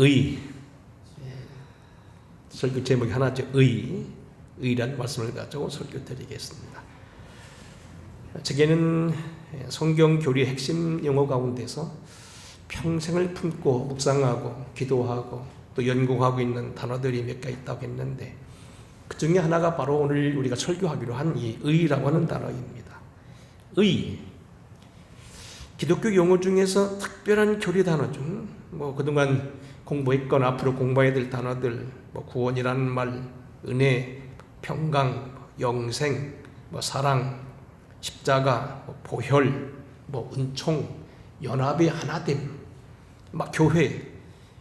의. 설교 제목이 하나죠. 의라는 말씀을 가지고 설교 드리겠습니다. 제게는 성경 교리의 핵심 용어 가운데서 평생을 품고 묵상하고 기도하고 또 연구하고 있는 단어들이 몇 개 있다고 했는데, 그 중에 하나가 바로 오늘 우리가 설교하기로 한 이 의라고 하는 단어입니다. 의. 기독교 용어 중에서 특별한 교리 단어 중, 그동안 공부했거나 앞으로 공부해야 될 단어들, 구원이라는 말, 은혜, 평강, 영생, 사랑, 십자가, 보혈, 은총, 연합의 하나됨, 교회,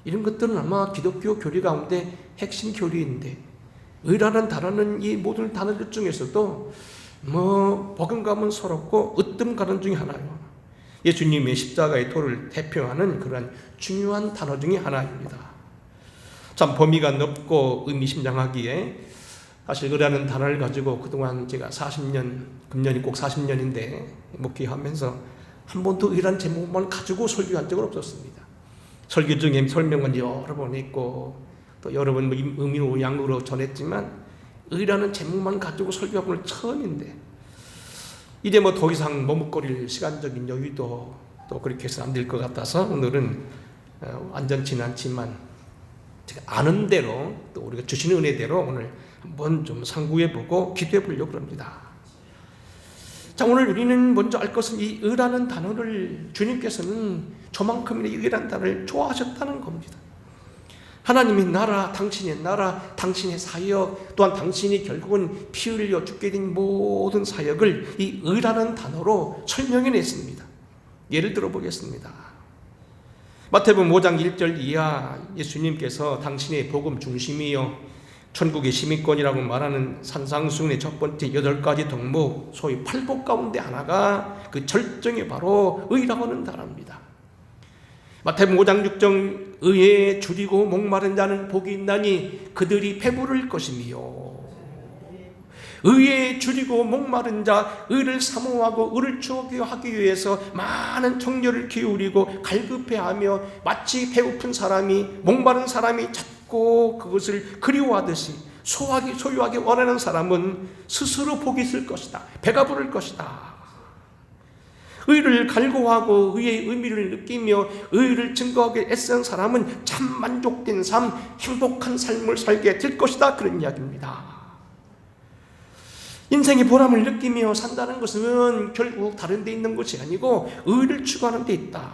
이런 것들은 아마 기독교 교리 가운데 핵심 교리인데, 의라는 단어는 이 모든 단어들 중에서도 버금가면 서럽고 으뜸 가는 중에 하나예요. 예수님의 십자가의 도를 대표하는 그런 중요한 단어 중에 하나입니다. 참 범위가 넓고 의미심장하기에 사실 의라는 단어를 가지고 그동안 제가 40년, 금년이 꼭 40년인데 목회하면서 한 번도 의라는 제목만 가지고 설교한 적은 없었습니다. 설교 중에 설명은 여러 번 했고 또 여러 번 의미로 양으로 전했지만 의라는 제목만 가지고 설교한 건 처음인데, 이제 더 이상 머뭇거릴 시간적인 여유도 또 그렇게 해서 안 될 것 같아서 오늘은 완전치는 않지만 제가 아는 대로 또 우리가 주시는 은혜대로 오늘 한번 좀 상고해보고 기도해보려고 합니다. 자, 오늘 우리는 먼저 알 것은 이 의라는 단어를 주님께서는 저만큼이나 의라는 단어를 좋아하셨다는 겁니다. 하나님의 나라, 당신의 나라, 당신의 사역, 또한 당신이 결국은 피 흘려 죽게 된 모든 사역을 이 의라는 단어로 설명해냈습니다. 예를 들어보겠습니다. 마태복음 5장 1절 이하 예수님께서 당신의 복음 중심이요 천국의 시민권이라고 말하는 산상수훈의 첫 번째 8가지 덕목, 소위 팔복 가운데 하나가 그 절정이 바로 의라고 하는 단어입니다. 마태복음 5장 6절 의에 줄이고 목마른 자는 복이 있나니 그들이 배부를 것이며, 의에 줄이고 목마른 자, 의를 사모하고 의를 추구하기 위해서 많은 청렬을 기울이고 갈급해하며 마치 배고픈 사람이, 목마른 사람이 찾고 그것을 그리워하듯이 소유하기 원하는 사람은 스스로 복이 있을 것이다, 배가 부를 것이다. 의를 갈구하고 의의 의미를 느끼며 의를 증거하기 애쓰는 사람은 참 만족된 삶, 행복한 삶을 살게 될 것이다, 그런 이야기입니다. 인생의 보람을 느끼며 산다는 것은 결국 다른 데 있는 것이 아니고 의를 추구하는 데 있다.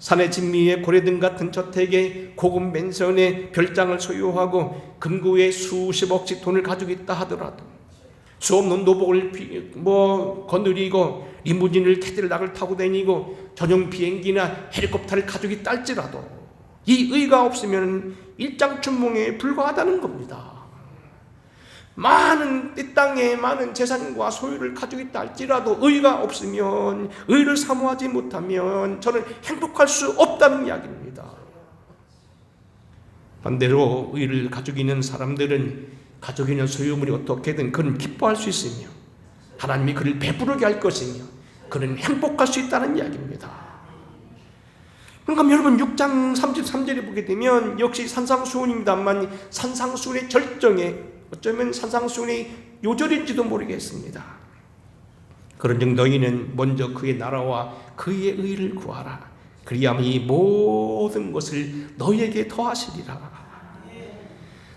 산의 진미에 고래등 같은 저택에 고급 맨션에 별장을 소유하고 금고에 수십억씩 돈을 가지고 있다 하더라도, 수없는 노복을 거느리고 리무진을 캐딜락을 타고 다니고 전용 비행기나 헬리콥터를 가지고 있다 할지라도 이 의가 없으면 일장춘몽에 불과하다는 겁니다. 많은 이 땅에 많은 재산과 소유를 가지고 있다 할지라도 의가 없으면, 의를 사모하지 못하면 저는 행복할 수 없다는 이야기입니다. 반대로 의를 가지고 있는 사람들은 가지고 있는 소유물이 어떻게든 그는 기뻐할 수 있으며 하나님이 그를 배부르게 할 것이며 그는 행복할 수 있다는 이야기입니다. 그러니까 여러분 6장 33절에 보게 되면 역시 산상수훈입니다만 산상수훈의 절정에, 어쩌면 산상수훈의 요절인지도 모르겠습니다. 그런즉 너희는 먼저 그의 나라와 그의 의를 구하라. 그리하면 이 모든 것을 너희에게 더하시리라.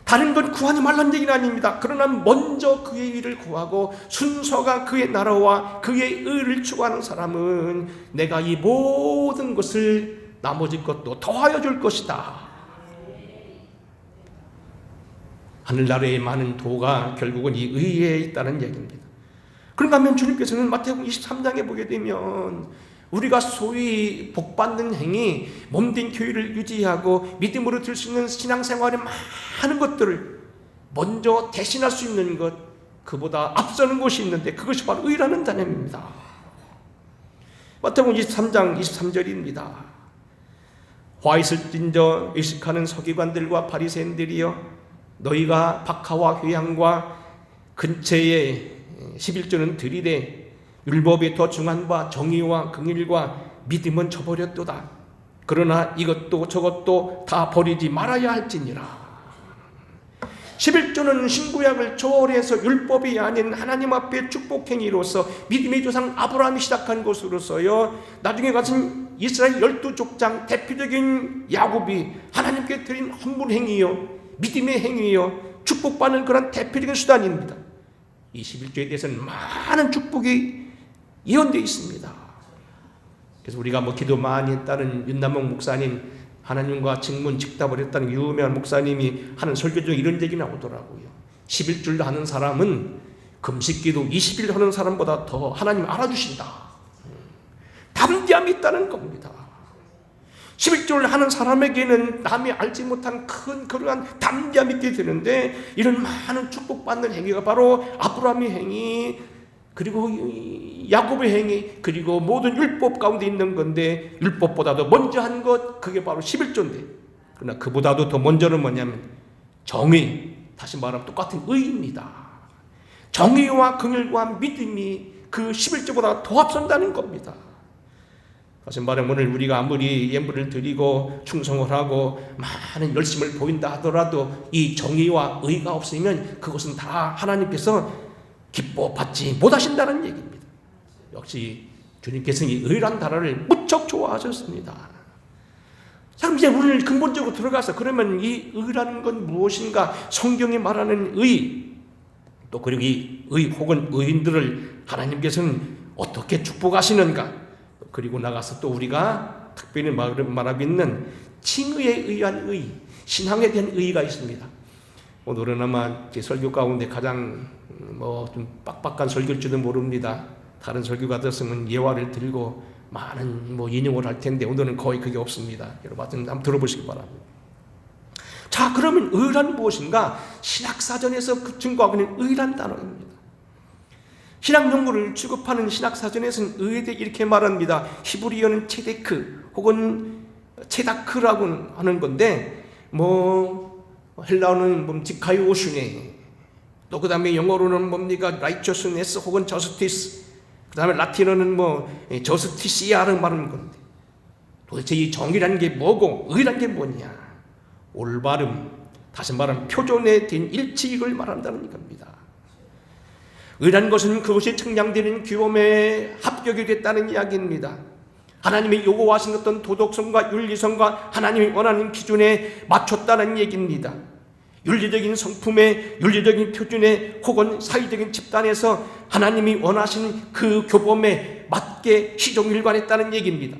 다른 건 구하지 말란 얘기는 아닙니다. 그러나 먼저 그의 의를 구하고 순서가 그의 나라와 그의 의를 추구하는 사람은 내가 이 모든 것을, 나머지 것도 더하여 줄 것이다. 하늘나라의 많은 도가 결국은 이 의에 있다는 얘기입니다. 그런가 하면 주님께서는 마태복음 23장에 보게 되면 우리가 소위 복받는 행위, 몸된 교회를 유지하고 믿음으로 들 수 있는 신앙생활의 많은 것들을 먼저 대신할 수 있는 것, 그보다 앞서는 것이 있는데 그것이 바로 의라는 단어입니다. 마태복음 23장 23절입니다. 화 있을진저 의식하는 서기관들과 바리새인들이여, 너희가 박하와 회향과 근처에 11조는 들이되 율법에 더 중한 바 정의와 긍휼과 믿음은 저버렸도다. 그러나 이것도 저것도 다 버리지 말아야 할지니라. 11조는 신구약을 초월해서 율법이 아닌 하나님 앞에 축복행위로서 믿음의 조상 아브라함이 시작한 것으로서요, 나중에 가신 이스라엘 12족장 대표적인 야곱이 하나님께 드린 헌물행위요, 믿음의 행위요, 축복받는 그런 대표적인 수단입니다. 이 11조에 대해서는 많은 축복이 예언되어 있습니다. 그래서 우리가 기도 많이 했다는 윤남몽 목사님, 하나님과 직문 직답을 했다는 유명한 목사님이 하는 설교 중에 이런 얘기 나오더라고요. 11줄 하는 사람은 금식기도 20일 하는 사람보다 더 하나님 알아주신다. 담대함이 있다는 겁니다. 11줄 하는 사람에게는 남이 알지 못한 큰 그러한 담대함이 있게 되는데, 이런 많은 축복받는 행위가 바로 아브라함의 행위, 그리고 야곱의 행위, 그리고 모든 율법 가운데 있는 건데, 율법보다도 먼저 한 것, 그게 바로 11조인데, 그러나 그보다도 더 먼저는 뭐냐면 정의, 다시 말하면 똑같은 의입니다. 정의와 긍휼과 믿음이 그 11조보다 더 앞선다는 겁니다. 다시 말하면 오늘 우리가 아무리 예물을 드리고 충성을 하고 많은 열심을 보인다 하더라도 이 정의와 의가 없으면 그것은 다 하나님께서 기뻐받지 못하신다는 얘기입니다. 역시 주님께서는 이 의란 단어를 무척 좋아하셨습니다. 자, 이제 오늘 근본적으로 들어가서 그러면 이 의라는 건 무엇인가? 성경이 말하는 의, 또 그리고 이 의 혹은 의인들을 하나님께서는 어떻게 축복하시는가? 그리고 나가서 또 우리가 특별히 말하고 있는 칭의에 의한 의, 신앙에 대한 의의가 있습니다. 오늘은 아마 제 설교 가운데 가장 좀 빡빡한 설교일지도 모릅니다. 다른 설교 같았으면 예화를 들고 많은 인용을 할 텐데 오늘은 거의 그게 없습니다. 여러분 한번 들어보시기 바랍니다. 자, 그러면 의란 무엇인가? 신학사전에서 그 증거하고 있는 의란 단어입니다. 신학 연구를 취급하는 신학사전에서는 의에 대해 이렇게 말합니다. 히브리어는 체데크 혹은 체다크라고 하는 건데, 헬라어는 지카이오슈네, 또 그 다음에 영어로는 뭡니까? righteousness 혹은 justice, 그 다음에 라틴어는 저스티시아를 말하는 건데, 도대체 이 정의라는 게 뭐고 의라는 게 뭐냐? 올바름, 다시 말하면 표준에 된 일치를 말한다는 겁니다. 의라는 것은 그것이 측량되는 규범에 합격이 됐다는 이야기입니다. 하나님이 요구하신 어떤 도덕성과 윤리성과 하나님이 원하는 기준에 맞췄다는 얘기입니다. 윤리적인 성품에, 윤리적인 표준에 혹은 사회적인 집단에서 하나님이 원하신 그 교범에 맞게 시종일관했다는 얘기입니다.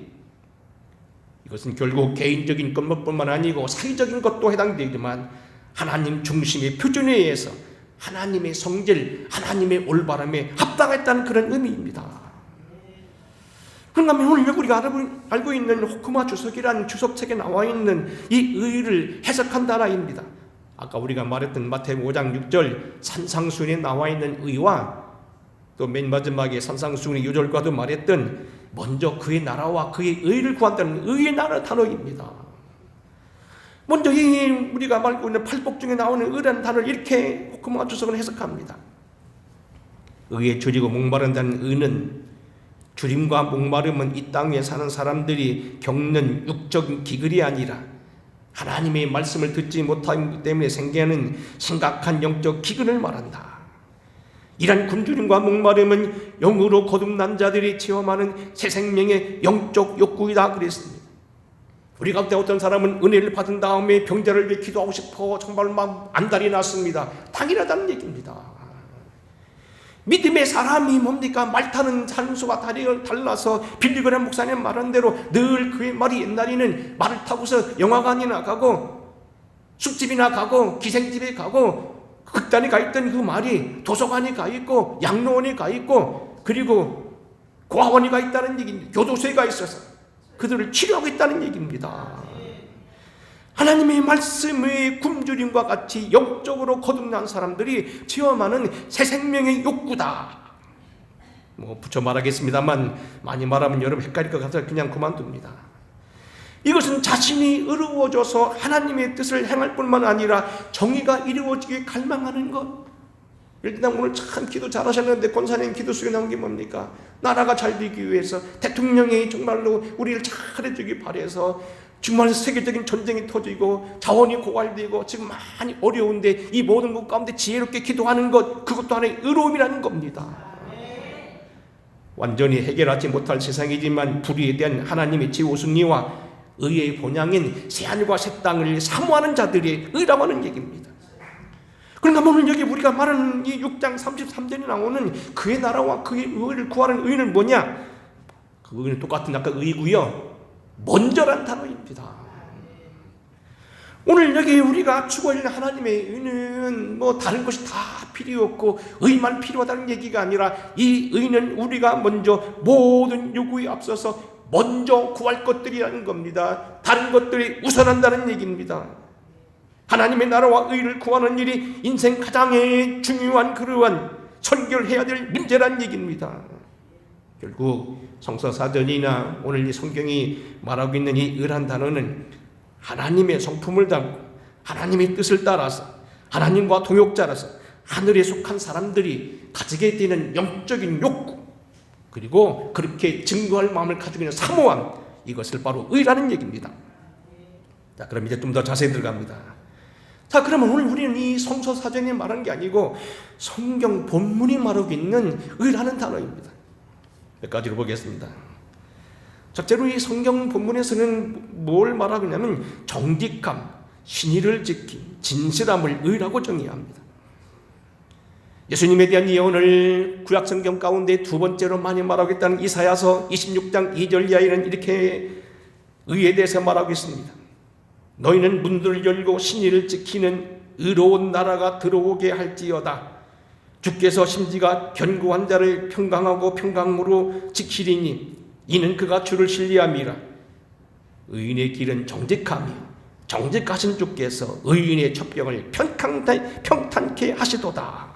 이것은 결국 개인적인 것뿐만 아니고 사회적인 것도 해당되지만 하나님 중심의 표준에 의해서 하나님의 성질, 하나님의 올바름에 합당했다는 그런 의미입니다. 그러면 오늘 우리가 알고 있는 호크마 주석이라는 주석책에 나와 있는 이 의를 해석한 단어입니다. 아까 우리가 말했던 마태복음 5장 6절 산상수훈에 나와 있는 의와 또 맨 마지막에 산상수훈의 요절과도 말했던 먼저 그의 나라와 그의 의를 구한다는 의의 나라 단어입니다. 먼저 이 우리가 말고 있는 팔복 중에 나오는 의라는 단어를 이렇게 호크마 주석은 해석합니다. 의에 줄이고 목마른다는 의는 줄임과 목마름은 이 땅에 사는 사람들이 겪는 육적인 기글이 아니라 하나님의 말씀을 듣지 못하기 때문에 생기는 심각한 영적 기근을 말한다. 이런 굶주림과 목마름은 영으로 거듭난 자들이 체험하는 새 생명의 영적 욕구이다 그랬습니다. 우리 가운데 어떤 사람은 은혜를 받은 다음에 병자를 위해 기도하고 싶어 정말 막 안달이 났습니다. 당연하다는 얘기입니다. 믿음의 사람이 뭡니까? 말 타는 산소가 달라서 빌리그램 목사님 말한 대로 늘 그의 말이 옛날에는 말을 타고서 영화관이나 가고 술집이나 가고 기생집에 가고 극단에 가 있던 그 말이 도서관에 가 있고 양로원에 가 있고 그리고 고아원에 가 있다는 얘기입니다. 교도소에 가 있어서 그들을 치료하고 있다는 얘기입니다. 하나님의 말씀의 굶주림과 같이 영적으로 거듭난 사람들이 체험하는 새 생명의 욕구다. 붙여 말하겠습니다만 많이 말하면 여러분 헷갈릴 것 같아서 그냥 그만둡니다. 이것은 자신이 의로워져서 하나님의 뜻을 행할 뿐만 아니라 정의가 이루어지게 갈망하는 것. 일단 오늘 참 기도 잘하셨는데 권사님 기도 속에 나온 게 뭡니까? 나라가 잘 되기 위해서 대통령이 정말로 우리를 잘해주기 바라서 정말 세계적인 전쟁이 터지고 자원이 고갈되고 지금 많이 어려운데 이 모든 것 가운데 지혜롭게 기도하는 것, 그것도 하나의 의로움이라는 겁니다. 완전히 해결하지 못할 세상이지만 불의에 대한 하나님의 지우승리와 의의 본향인 새하늘과 새 땅을 사모하는 자들의 의라고 하는 얘기입니다. 그러니까 오늘 여기 우리가 말하는 이 6장 33절에 나오는 그의 나라와 그의 의를 구하는 의는 뭐냐? 그 의는 똑같은 아까 의고요, 먼저란 단어입니다. 오늘 여기 우리가 추구할 하나님의 의는 뭐 다른 것이 다 필요 없고 의만 필요하다는 얘기가 아니라 이 의는 우리가 먼저 모든 요구에 앞서서 먼저 구할 것들이라는 겁니다. 다른 것들이 우선한다는 얘기입니다. 하나님의 나라와 의를 구하는 일이 인생 가장 중요한 그러한 선결해야 될 문제란 얘기입니다. 결국 성서사전이나 오늘 이 성경이 말하고 있는 이 의란 단어는 하나님의 성품을 담고 하나님의 뜻을 따라서 하나님과 동역자라서 하늘에 속한 사람들이 가지게 되는 영적인 욕구, 그리고 그렇게 증거할 마음을 가지고 있는 사모함, 이것을 바로 의라는 얘기입니다. 자, 그럼 이제 좀 더 자세히 들어갑니다. 자, 그러면 오늘 우리는 이 성서사전이 말하는 게 아니고 성경 본문이 말하고 있는 의라는 단어입니다. 몇 가지로 보겠습니다. 첫째로 이 성경 본문에서는 뭘 말하고 있냐면 정직함, 신의를 지킴, 진실함을 의라고 정의합니다. 예수님에 대한 예언을 구약성경 가운데 두 번째로 많이 말하고 있다는 이사야서 26장 2절 이하에는 이렇게 의에 대해서 말하고 있습니다. 너희는 문들을 열고 신의를 지키는 의로운 나라가 들어오게 할지어다. 주께서 심지가 견고한 자를 평강하고 평강으로 지키리니 이는 그가 주를 신뢰함이라. 의인의 길은 정직함이요 정직하신 주께서 의인의 첩병을 평탄케 하시도다.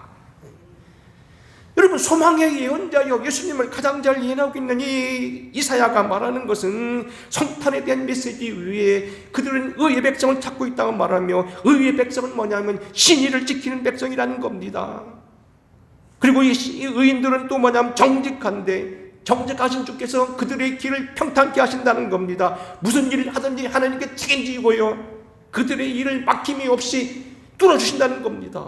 여러분, 소망의 예언자여 예수님을 가장 잘 예언하고 있는 이 이사야가 말하는 것은 성탄에 대한 메시지 위에 그들은 의의 백성을 찾고 있다고 말하며, 의의 백성은 뭐냐면 신의를 지키는 백성이라는 겁니다. 그리고 이 의인들은 또 뭐냐면 정직한데, 정직하신 주께서 그들의 길을 평탄케 하신다는 겁니다. 무슨 일을 하든지 하나님께 책임지고요, 그들의 일을 막힘이 없이 뚫어주신다는 겁니다.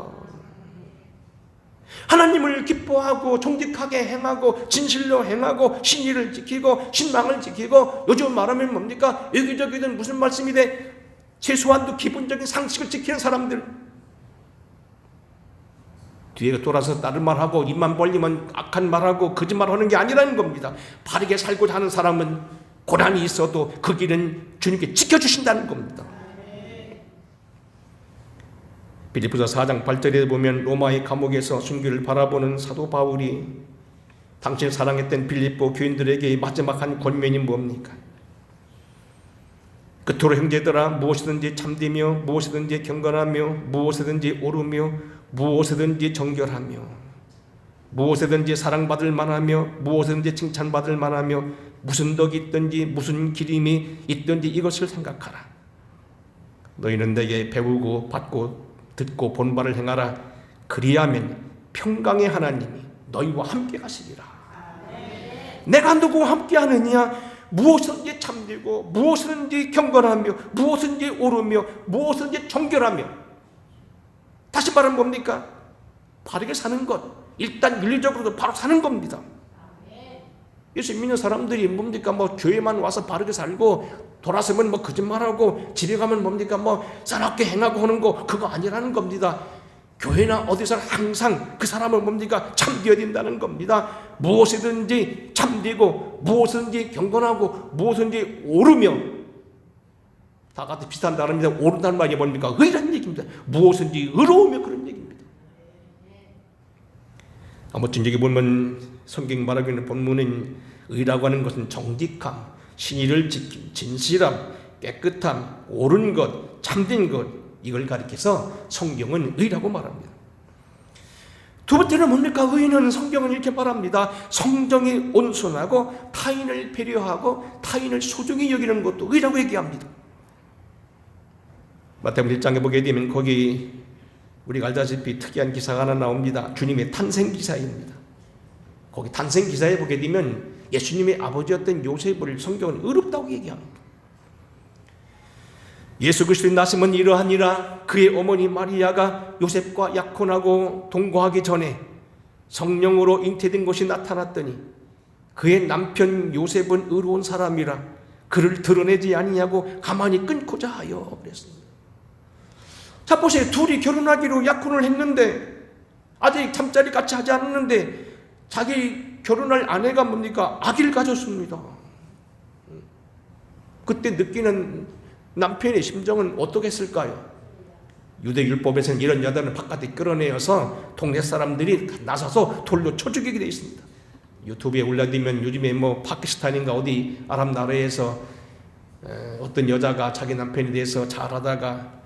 하나님을 기뻐하고 정직하게 행하고 진실로 행하고 신의를 지키고 신망을 지키고, 요즘 말하면 뭡니까? 여기저기든 무슨 말씀이 돼? 최소한도 기본적인 상식을 지키는 사람들, 뒤에 돌아서 다른 말하고 입만 벌리면 악한 말하고 거짓말하는 게 아니라는 겁니다. 바르게 살고자 하는 사람은 고난이 있어도 그 길은 주님께 지켜주신다는 겁니다. 빌립보서 4장 8절에 보면 로마의 감옥에서 순교를 바라보는 사도 바울이 당신을 사랑했던 빌립보 교인들에게 마지막 한 권면이 뭡니까? 그토록 형제들아, 무엇이든지 참되며 무엇이든지 경건하며 무엇이든지 옳으며 무엇이든지 정결하며 무엇이든지 사랑받을 만하며 무엇이든지 칭찬받을 만하며 무슨 덕이 있든지 무슨 기림이 있든지 이것을 생각하라. 너희는 내게 배우고 받고 듣고 본 바를 행하라. 그리하면 평강의 하나님이 너희와 함께 하시리라. 내가 누구와 함께 하느냐? 무엇이든지 참되고 무엇이든지 경건하며 무엇이든지 옳으며 무엇이든지 정결하며. 다시 말하면 뭡니까? 바르게 사는 것, 일단 윤리적으로도 바로 사는 겁니다. 예수 믿는 사람들이 뭡니까? 뭐 교회만 와서 바르게 살고 돌아서면 뭐 거짓말하고 집에 가면 뭡니까? 뭐 싸납게 행하고 하는 거, 그거 아니라는 겁니다. 교회나 어디서 항상 그 사람을 뭡니까? 참되어야 된다는 겁니다. 무엇이든지 참되고 무엇이든지 경건하고 무엇이든지 옳으며, 다 같이 비슷한 단어입니다. 옳다는 말이 뭡니까? 의라는 얘기입니다. 무엇이든지 의로우며, 그런 얘기입니다. 아무튼 여기 보면 성경 말하고 있는 본문은 의라고 하는 것은 정직함, 신의를 지킴, 진실함, 깨끗함, 옳은 것, 참된 것, 이걸 가리켜서 성경은 의라고 말합니다. 두 번째는 뭡니까? 의는 성경은 이렇게 말합니다. 성정이 온순하고 타인을 배려하고 타인을 소중히 여기는 것도 의라고 얘기합니다. 마태복음 1장에 보게 되면 거기 우리가 알다시피 특이한 기사가 하나 나옵니다. 주님의 탄생 기사입니다. 거기 탄생 기사에 보게 되면 예수님의 아버지였던 요셉을 성경은 의롭다고 얘기합니다. 예수 그리스도의 나심은 이러하니라. 그의 어머니 마리아가 요셉과 약혼하고 동거하기 전에 성령으로 잉태된 것이 나타났더니 그의 남편 요셉은 의로운 사람이라 그를 드러내지 아니하고 가만히 끊고자 하여 그랬습니다. 자, 보세요. 둘이 결혼하기로 약혼을 했는데 아직 잠자리 같이 하지 않았는데 자기 결혼할 아내가 뭡니까? 아기를 가졌습니다. 그때 느끼는 남편의 심정은 어떻겠을까요? 유대율법에서는 이런 여자는 바깥에 끌어내어서 동네 사람들이 나서서 돌로 쳐 죽이게 되어 있습니다. 유튜브에 올려두면 요즘에 뭐 파키스탄인가 어디 아랍 나라에서 어떤 여자가 자기 남편에 대해서 잘하다가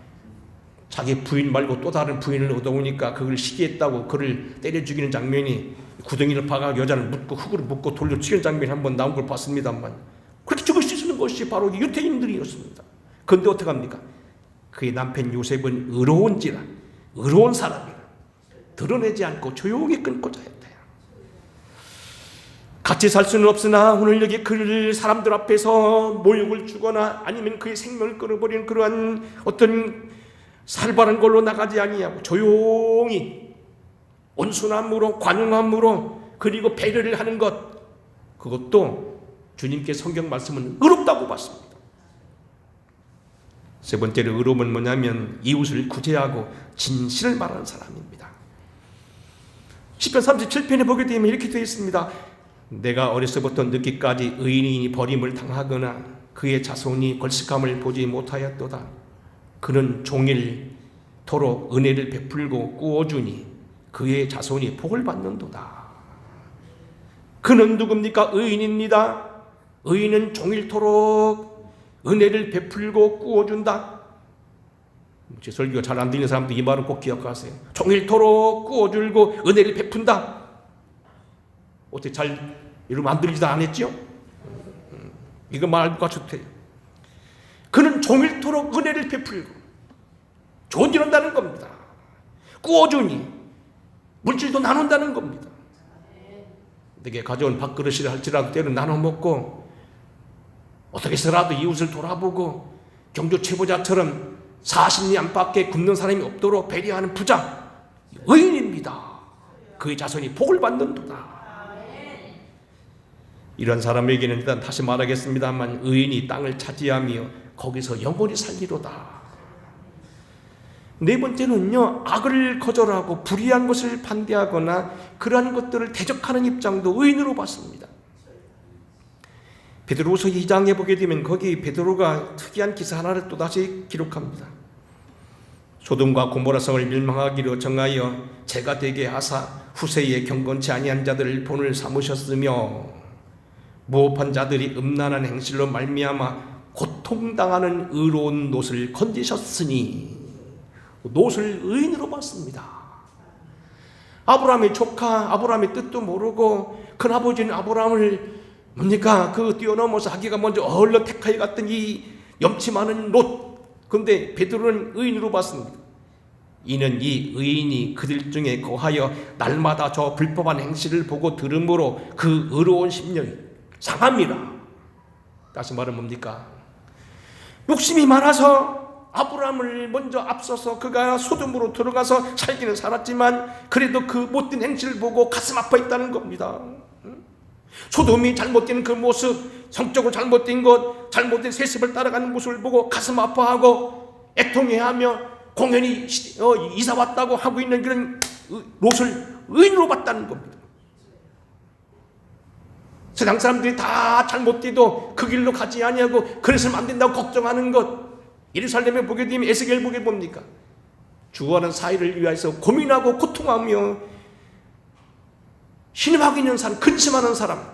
자기 부인 말고 또 다른 부인을 얻어오니까 그걸 시기했다고 그를 때려 죽이는 장면이 구덩이를 파가 여자를 묶고 흙으로 묶고 돌로 치는 장면이 한번 나온 걸 봤습니다만 그렇게 죽을 수 있는 것이 바로 유태인들이었습니다. 그런데 어떡합니까? 그의 남편 요셉은 의로운지라 의로운 사람이라 드러내지 않고 조용히 끊고자 했다. 같이 살 수는 없으나 오늘 여기 그를 사람들 앞에서 모욕을 주거나 아니면 그의 생명을 끊어버리는 그러한 어떤 살벌한 걸로 나가지 아니하고 조용히 온순함으로 관용함으로 그리고 배려를 하는 것, 그것도 주님께 성경 말씀은 의롭다고 봤습니다. 세 번째로 의로움은 뭐냐면 이웃을 구제하고 진실을 말하는 사람입니다. 시편 37편에 보게 되면 이렇게 되어 있습니다. 내가 어려서부터 늦기까지 의인이 버림을 당하거나 그의 자손이 걸식함을 보지 못하였도다. 그는 종일토록 은혜를 베풀고 꾸어주니 그의 자손이 복을 받는도다. 그는 누굽니까? 의인입니다. 의인은 종일토록 은혜를 베풀고 꾸어준다. 제 설교가 잘 안 들리는 사람도 이 말은 꼭 기억하세요. 종일토록 꾸어주고 은혜를 베푼다. 어떻게 잘 이러면 안 들리지도 않았죠? 이거 말과 좋대요. 그는 종일토록 은혜를 베풀고 좋은 일 한다는 겁니다. 꾸어주니 물질도 나눈다는 겁니다. 내게 가져온 밥그릇이라 할지라도 때로 나눠 먹고 어떻게 해서라도 이웃을 돌아보고 경주 최부자처럼 40리 안팎에 굶는 사람이 없도록 배려하는 부자, 의인입니다. 그의 자손이 복을 받는도다. 이런 사람에게는 일단 다시 말하겠습니다만 의인이 땅을 차지하며 거기서 영원히 살리로다. 네 번째는요, 악을 거절하고 불의한 것을 반대하거나 그러한 것들을 대적하는 입장도 의인으로 봤습니다. 베드로후서 2장에 보게 되면 거기 베드로가 특이한 기사 하나를 또다시 기록합니다. 소돔과 고모라 성을 멸망하기로 정하여 재가 되게 하사 후세에 경건치 아니한 자들을 본을 삼으셨으며 무업한 자들이 음란한 행실로 말미암아 고통당하는 의로운 롯을 건지셨으니, 롯을 의인으로 봤습니다. 아브라함의 조카, 아브라함의 뜻도 모르고 큰아버지는 아브라함을 뭡니까? 그 뛰어넘어서 자기가 먼저 얼른 택하여 갔던 이 염치 많은 롯. 그런데 베드로는 의인으로 봤습니다. 이는 이 의인이 그들 중에 거하여 날마다 저 불법한 행실을 보고 들음으로 그 의로운 심령이 상함이라. 다시 말하면 뭡니까? 욕심이 많아서 아브라함을 먼저 앞서서 그가 소돔으로 들어가서 살기는 살았지만 그래도 그 못된 행실을 보고 가슴 아파 있다는 겁니다. 소돔이 잘못된 그 모습, 성적으로 잘못된 것, 잘못된 세습을 따라가는 모습을 보고 가슴 아파하고 애통해하며 공연히 이사 왔다고 하고 있는 그런 롯을 의인으로 봤다는 겁니다. 세상 사람들이 다 잘못돼도 그 길로 가지 아니하고 그래서는 안 된다고 걱정하는 것. 예루살렘에 보게 되면 에스겔 보게 뭡니까? 주와는 사이를 위하여서 고민하고 고통하며 신음하고 있는 사람, 근심하는 사람,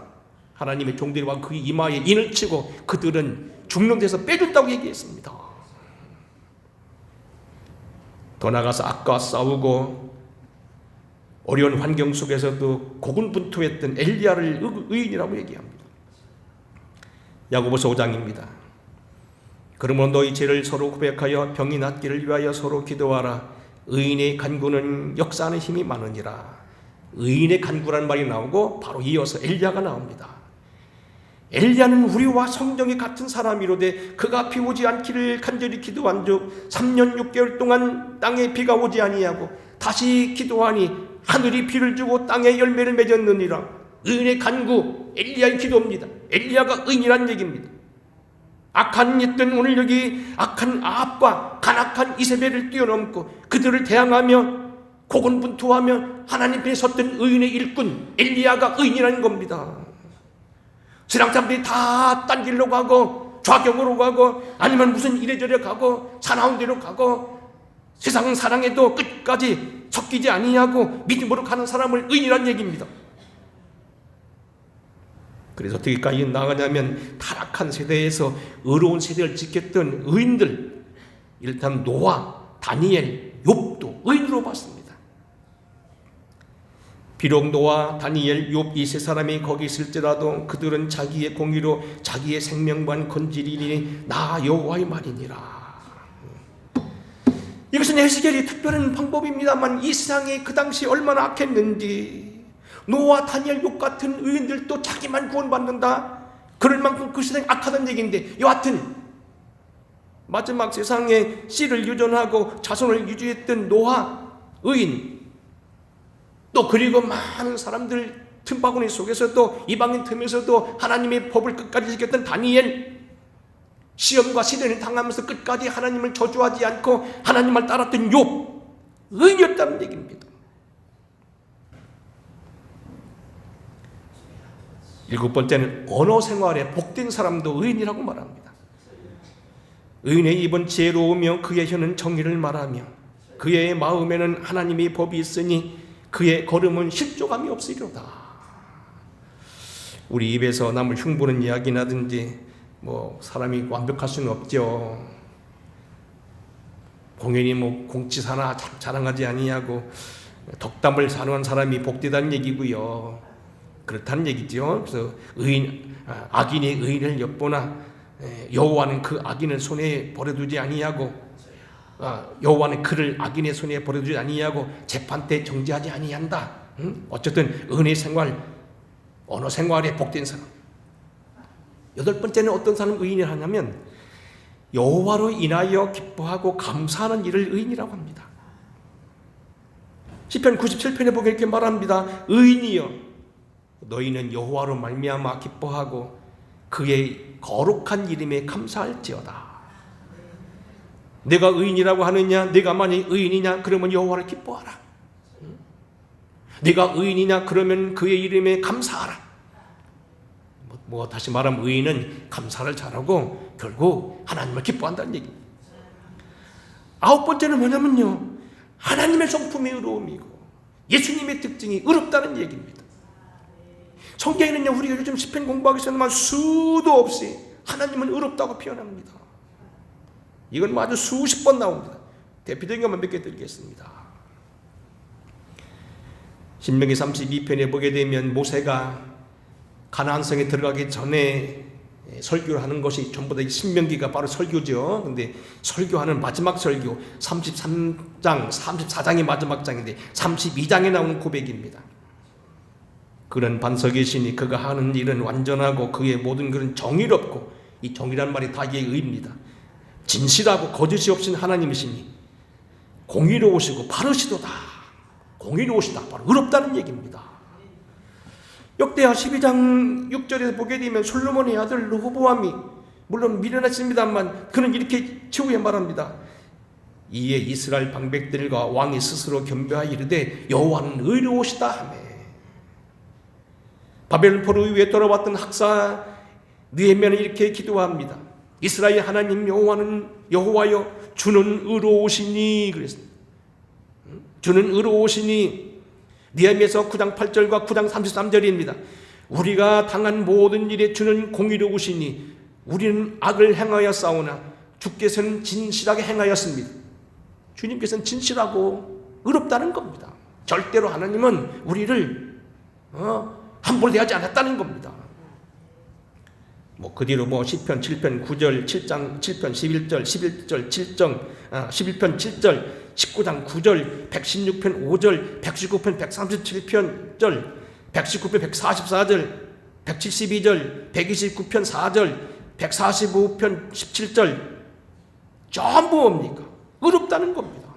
하나님의 종들과 그 이마에 인을 치고 그들은 죽는 데서 빼줬다고 얘기했습니다. 더 나아가서 악과 싸우고 어려운 환경 속에서도 고군분투했던 엘리야를 의인이라고 얘기합니다. 야고보서 5장입니다. 그러므로 너희 죄를 서로 고백하여 병이 낫기를 위하여 서로 기도하라. 의인의 간구는 역사하는 힘이 많으니라. 의인의 간구라는 말이 나오고 바로 이어서 엘리야가 나옵니다. 엘리야는 우리와 성정이 같은 사람이로되 그가 비 오지 않기를 간절히 기도한 즉 3년 6개월 동안 땅에 비가 오지 아니하고 다시 기도하니 하늘이 비를 주고 땅에 열매를 맺었느니라. 의인의 간구, 엘리야의 기도입니다. 엘리야가 의인이란 얘기입니다. 악한 있던 오늘 여기 악한 아합과 간악한 이세벨을 뛰어넘고 그들을 대항하며 고군분투하며 하나님 앞에 섰던 의인의 일꾼 엘리야가 의인이라는 겁니다. 세상 사람들이 다 딴 길로 가고 좌경으로 가고 아니면 무슨 이래저래 가고 사나운 데로 가고 세상 사랑에도 끝까지 섞이지 아니하고 믿음으로 가는 사람을 의인이라는 얘기입니다. 그래서 어떻게까지 나가냐면 타락한 세대에서 의로운 세대를 지켰던 의인들, 일단 노아, 다니엘, 욥도 의인으로 봤습니다. 비록 노아, 다니엘, 욥 이 세 사람이 거기 있을지라도 그들은 자기의 공의로 자기의 생명만 건지리니 나 여호와의 말이니라. 이것은 에스겔이 특별한 방법입니다만 이 세상이 그 당시 얼마나 악했는지 노아, 다니엘, 욥 같은 의인들도 자기만 구원받는다. 그럴 만큼 그 세상이 악하다는 얘기인데 여하튼 마지막 세상에 씨를 유전하고 자손을 유지했던 노아 의인 또 그리고 많은 사람들 틈바구니 속에서도 이방인 틈에서도 하나님의 법을 끝까지 지켰던 다니엘 시험과 시련을 당하면서 끝까지 하나님을 저주하지 않고 하나님을 따랐던 욥 의인이었다는 얘기입니다. 7번째는 언어 생활에 복된 사람도 의인이라고 말합니다. 의인의 입은 지혜로우며 그의 혀는 정의를 말하며 그의 마음에는 하나님의 법이 있으니 그의 걸음은 실족함이 없으리로다. 우리 입에서 남을 흉보는 이야기나든지 사람이 완벽할 수는 없죠. 공연히 공치사나 자랑하지 아니하고 덕담을 사는 사람이 복되다는 얘기고요. 그렇다는 얘기죠. 그래서 악인이 의인을 엿보나 여호와는 그 악인을 손에 버려두지 아니하고 여호와는 그를 악인의 손에 버려두지 아니하고 재판 때 정죄하지 아니한다. 어쨌든 은혜 생활, 언어 생활에 복된 사람. 8번째는 어떤 사람 의인을 하냐면 여호와로 인하여 기뻐하고 감사하는 일을 의인이라고 합니다. 시편 97편에 보게 이렇게 말합니다. 의인이여 너희는 여호와로 말미암아 기뻐하고 그의 거룩한 이름에 감사할지어다. 내가 의인이라고 하느냐? 내가 만약 의인이냐? 그러면 여호와를 기뻐하라. 내가 의인이냐? 그러면 그의 이름에 감사하라. 다시 말하면 의인은 감사를 잘하고 결국 하나님을 기뻐한다는 얘기입니다. 9번째는 뭐냐면요, 하나님의 성품이 의로움이고 예수님의 특징이 의롭다는 얘기입니다. 성경에는요, 우리가 요즘 시편 공부하기 전에만 수도 없이 하나님은 의롭다고 표현합니다. 이건 아주 수십 번 나옵니다. 대표적인 것만 몇 개 드리겠습니다. 신명기 32편에 보게 되면 모세가 가나안 성에 들어가기 전에 설교를 하는 것이 전부 다 신명기가 바로 설교죠. 근데 설교하는 마지막 설교 33장, 34장이 마지막 장인데 32장에 나오는 고백입니다. 그런 반석이시니 그가 하는 일은 완전하고 그의 모든 글은 정의롭고, 이 정의란 말이 다 이게 의입니다. 진실하고 거짓이 없인 하나님이시니 공의로우시고 바르시도다. 공의로우시다, 바로 의롭다는 얘기입니다. 역대하 12장 6절에서 보게 되면 솔로몬의 아들 르호보암이 물론 미련했습니다만 그는 이렇게 최후에 말합니다. 이에 이스라엘 방백들과 왕이 스스로 겸비하여 이르되 여호와는 의로우시다 하매. 바벨론 포로 위에 돌아왔던 학사 느헤미야는 이렇게 기도합니다. 이스라엘 하나님 여호와여 주는 의로우시니 그랬습니다. 주는 의로우시니. 느헤미야서 9장 8절과 9장 33절입니다. 우리가 당한 모든 일에 주는 공의로우시니 우리는 악을 행하여 싸우나 주께서는 진실하게 행하였습니다. 주님께서는 진실하고 의롭다는 겁니다. 절대로 하나님은 우리를 함부로 대하지 않았다는 겁니다. 뭐 그 뒤로 뭐 시편 7편 9절, 7장 7편 11절, 11절 7정, 11편 7절, 19장 9절, 116편 5절, 119편 137편 절, 119편 144절, 172절, 129편 4절, 145편 17절 전부 뭡니까? 의롭다는 겁니다.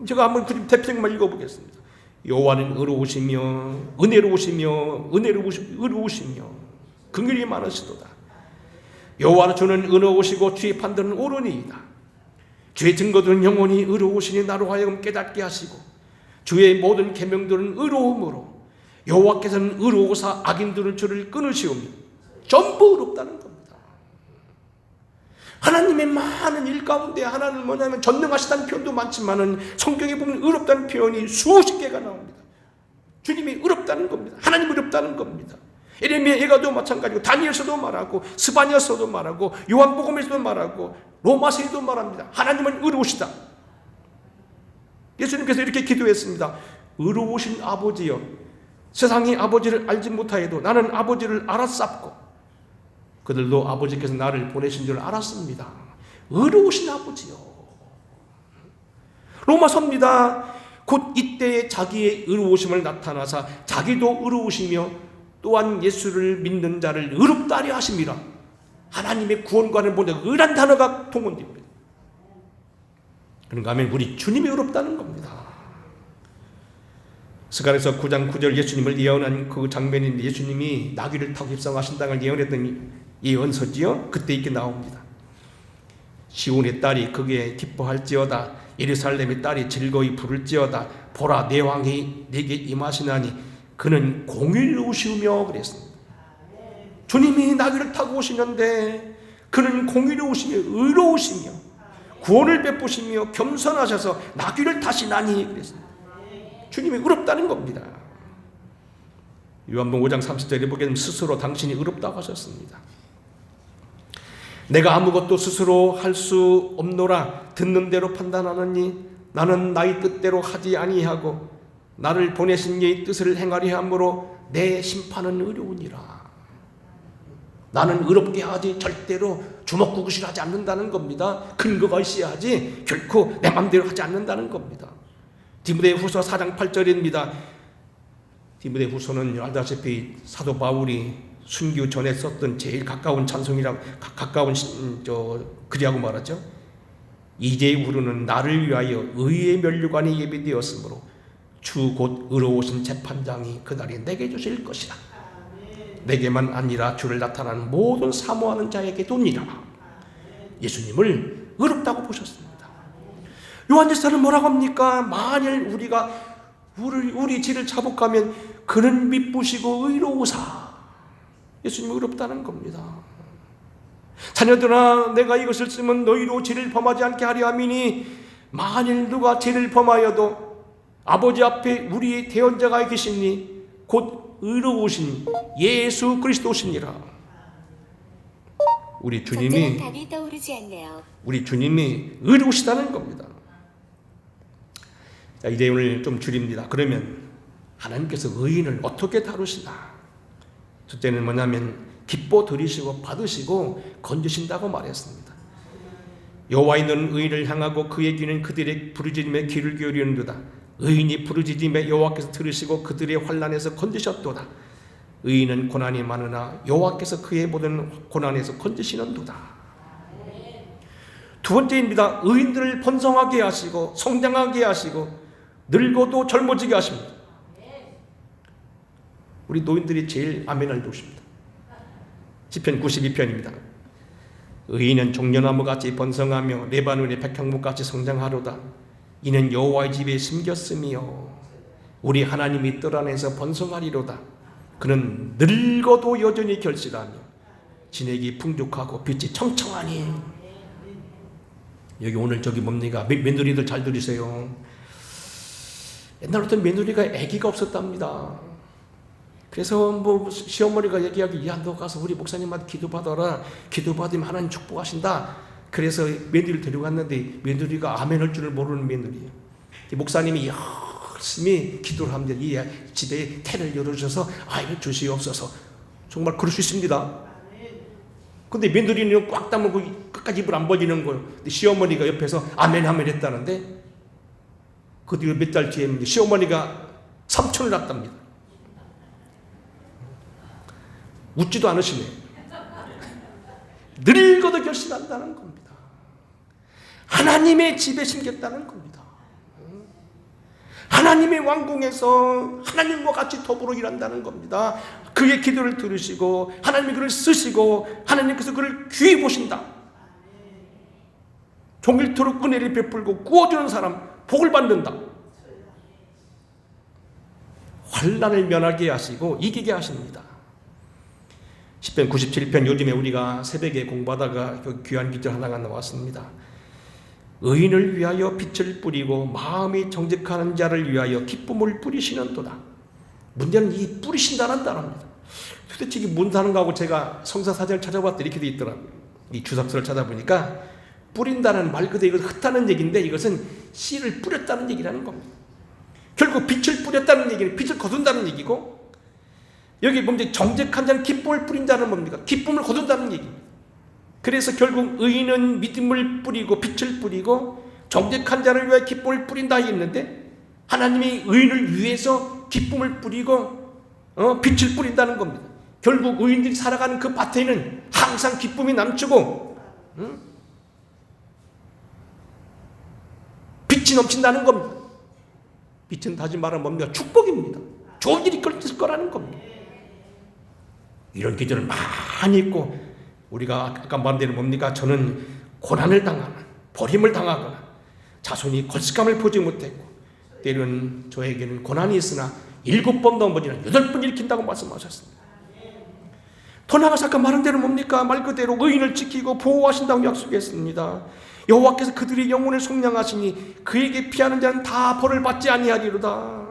제가 한번 그 대표적만 읽어보겠습니다. 여호와는 의로우시며 은혜로우시며 의로우시며 긍휼이 많으시도다. 여호와는 주는 의로우시고 주의 판단은 옳으니이다. 주의 증거들은 영원히 의로우시니 나로 하여금 깨닫게 하시고 주의 모든 계명들은 의로움으로 여호와께서는 의로우사 악인들은 주를 끊으시오며 전부 의롭다는 겁니다. 하나님의 많은 일 가운데 하나는 뭐냐면 전능하시다는 표현도 많지만은 성경에 보면 의롭다는 표현이 수십 개가 나옵니다. 주님이 의롭다는 겁니다. 하나님 의롭다는 겁니다. 에레미야에가도 마찬가지고 다니엘서도 말하고 스바냐서도 말하고 요한복음에서도 말하고 로마서에도 말합니다. 하나님은 의로우시다. 예수님께서 이렇게 기도했습니다. 의로우신 아버지여, 세상이 아버지를 알지 못하여도 나는 아버지를 알았sap고 그들도 아버지께서 나를 보내신 줄 알았습니다. 의로우신 아버지요. 로마서입니다. 곧 이때에 자기의 의로우심을 나타나사 자기도 의로우시며 또한 예수를 믿는 자를 의롭다 하려 하심이라. 하나님의 구원관을 보는 의란 단어가 통원됩니다. 그런가 하면 우리 주님이 의롭다는 겁니다. 스가랴서 9장 9절 예수님을 예언한 그 장면인데 예수님이 나귀를 타고 입성하신다는 예언했던 예언서지요. 그때 이렇게 나옵니다. 시온의 딸이 그게 기뻐할지어다. 예루살렘의 딸이 즐거이 부를지어다. 보라 내 왕이 내게 임하시나니 그는 공의로우시며 그랬습니다. 주님이 나귀를 타고 오시는데 그는 공의로우시며 의로우시며 구원을 베푸시며 겸손하셔서 나귀를 타시나니 그랬습니다. 주님이 의롭다는 겁니다. 요한복음 5장 30절에 보게 되면 스스로 당신이 의롭다고 하셨습니다. 내가 아무것도 스스로 할 수 없노라. 듣는 대로 판단하느니 나는 나의 뜻대로 하지 아니하고 나를 보내신 이의 뜻을 행하려 함으로 내 심판은 의로우니라. 나는 의롭게 하지 절대로 주먹구구실하지 않는다는 겁니다. 근거가 있어야지 결코 내 맘대로 하지 않는다는 겁니다. 디모데후서 4장 8절입니다. 디모데후서는 알다시피 사도 바울이 순교 전에 썼던 제일 가까운 찬송이라고 가까운 글이라고 말하죠. 이제 우리는 나를 위하여 의의 면류관이 예비되었으므로 주 곧 의로우신 재판장이 그날에 내게 주실 것이다. 내게만 아니라 주를 나타나는 모든 사모하는 자에게 도니라. 예수님을 의롭다고 보셨습니다. 요한일서는 뭐라고 합니까? 만일 우리가 우리 죄를 자복하면 그는 미쁘시고 의로우사. 예수님이 의롭다는 겁니다. 자녀들아 내가 이것을 쓰면 너희로 죄를 범하지 않게 하려 함이니 만일 누가 죄를 범하여도 아버지 앞에 우리의 대언자가 계시니 곧 의로우신 예수 그리스도시니라. 우리 주님이 의로우시다는 겁니다. 자, 이제 오늘 좀 줄입니다. 그러면 하나님께서 의인을 어떻게 다루시나? 첫째는 뭐냐면 기뻐 들이시고 받으시고 건지신다고 말했습니다. 여호와는 의인을 향하고 그의 귀는 그들의 부르짖음에 귀를 기울이는도다. 의인이 부르짖음에 여호와께서 들으시고 그들의 환난에서 건지셨도다. 의인은 고난이 많으나 여호와께서 그의 모든 고난에서 건지시는도다. 두 번째입니다. 의인들을 번성하게 하시고 성장하게 하시고 늙어도 젊어지게 하십니다. 우리 노인들이 제일 아멘을 놓으십니다. 시편 92편입니다. 의인은 종려나무같이 번성하며 레바논의 백향목같이 성장하로다. 이는 여호와의 집에 심겼으며 우리 하나님이 뜰 안에서 번성하리로다. 그는 늙어도 여전히 결실하며 진액이 풍족하고 빛이 청청하니. 여기 오늘 저기 뭡니까? 며느리들 잘 들으세요. 옛날부터 며느리가 아기가 없었답니다. 그래서 뭐 시어머니가 얘기하기, 야 너 가서 우리 목사님한테 기도받아라. 기도받으면 하나님 축복하신다. 그래서 며느리를 데려갔는데 며느리가 아멘할 줄을 모르는 며느리예요. 목사님이 열심히 기도를 하면 이 집에 태를 열어주셔서 아이를 주시옵소서. 정말 그럴 수 있습니다. 근데 며느리는 꽉 다물고 끝까지 입을 안 벌리는 거예요. 근데 시어머니가 옆에서 아멘 아멘 했다는데 그 뒤로 몇 달 뒤에 시어머니가 삼촌을 낳답니다. 웃지도 않으시네. 늙어도 결심한다는 겁니다. 하나님의 집에 심겠다는 겁니다. 하나님의 왕궁에서 하나님과 같이 더불어 일한다는 겁니다. 그의 기도를 들으시고 하나님이 그를 쓰시고 하나님께서 그를 귀히 보신다. 종일토록 은혜를 베풀고 구워주는 사람 복을 받는다. 환난을 면하게 하시고 이기게 하십니다. 시편 97편 요즘에 우리가 새벽에 공부하다가 그 귀한 기절 하나가 나왔습니다. 의인을 위하여 빛을 뿌리고 마음이 정직한 자를 위하여 기쁨을 뿌리시는도다. 문제는 이 뿌리신다는 단어입니다. 도대체 이게 뭔 단어인가 하고 제가 성사사전을 찾아봤더니 이렇게 되어 있더라고요. 이 주석서를 찾아보니까 뿌린다는 말 그대로 이것은 흩다는 얘기인데 이것은 씨를 뿌렸다는 얘기라는 겁니다. 결국 빛을 뿌렸다는 얘기는 빛을 거둔다는 얘기고 여기 뭔지 정직한 자는 기쁨을 뿌린다는 뭡니까? 기쁨을 거둔다는 얘기입니다. 그래서 결국 의인은 믿음을 뿌리고 빛을 뿌리고 정직한 자를 위해 기쁨을 뿌린다 했는데 하나님이 의인을 위해서 기쁨을 뿌리고 빛을 뿌린다는 겁니다. 결국 의인들이 살아가는 그 밭에는 항상 기쁨이 넘치고 빛이 넘친다는 겁니다. 빛은 다시 말하면 뭡니까? 축복입니다. 좋은 일이 있을 거라는 겁니다. 이런 기절을 많이 있고 우리가 아까 말한 대로 뭡니까? 저는 고난을 당하거나 버림을 당하거나 자손이 걸식감을 보지 못했고 때로는 저에게는 고난이 있으나 7번 넘어지나 8번 일으킨다고 말씀하셨습니다. 더 나아가서 아까 말한 대로 뭡니까? 말 그대로 의인을 지키고 보호하신다고 약속했습니다. 여호와께서 그들의 영혼을 속량하시니 그에게 피하는 자는 다 벌을 받지 아니하리로다.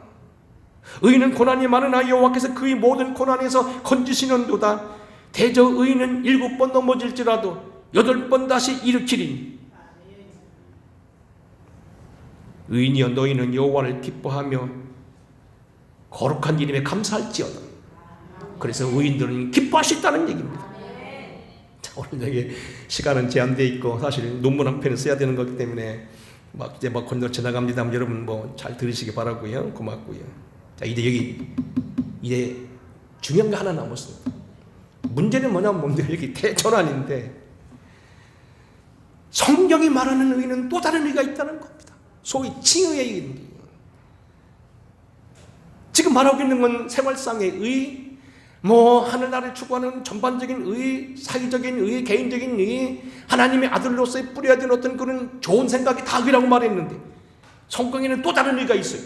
의인은 고난이 많으나 여호와께서 그의 모든 고난에서 건지시는도다. 대저 의인은 7번 넘어질지라도 8번 다시 일으키리니 의인이여 너희는 여호와를 기뻐하며 거룩한 이름에 감사할지어다. 그래서 의인들은 기뻐하셨다는 얘기입니다. 자, 오늘 여기 시간은 제한되어 있고 사실 논문 한 편을 써야 되는 거기 때문에 이제 건너 지나갑니다. 여러분 잘 들으시기 바라고요. 고맙고요. 자, 이제 중요한 거 하나 남았습니다. 문제는 뭐냐면 여기 대전환인데 성경이 말하는 의는 또 다른 의가 있다는 겁니다. 소위 칭의의 의입니다. 지금 말하고 있는 건 생활상의 의, 하늘나라를 추구하는 전반적인 의, 사회적인 의, 개인적인 의, 하나님의 아들로서의 뿌려야 되는 어떤 그런 좋은 생각이 다 의라고 말했는데 성경에는 또 다른 의가 있어요.